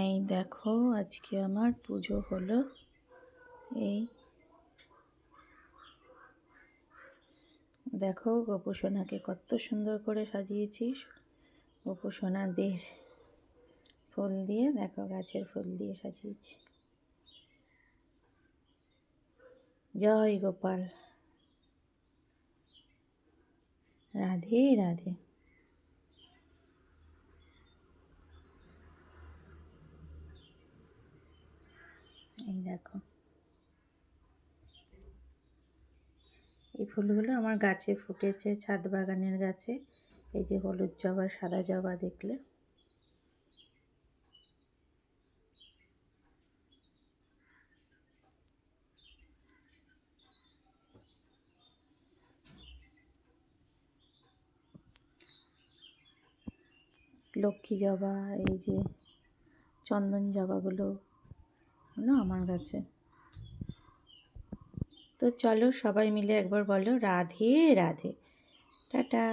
এই দেখো আজকে আমার পুজো হলো। এই দেখো গোপু সোনাকে কত সুন্দর করে সাজিয়েছি। গোপু সোনাদের ফুল দিয়ে, দেখো গাছের ফুল দিয়ে সাজিয়েছি। জয় গোপাল, রাধে রাধে। এই দেখো এই ফুলগুলো আমার গাছে ফুটেছে, ছাদ বাগানের গাছে। এই যে হলুদ জবা, সাদা জবা দেখলে। লক্ষ্মী জবা, এই যে চন্দন জবাগুলো আমার গাছে। তো চলো সবাই মিলে একবার বলো রাধে রাধে। টাটা।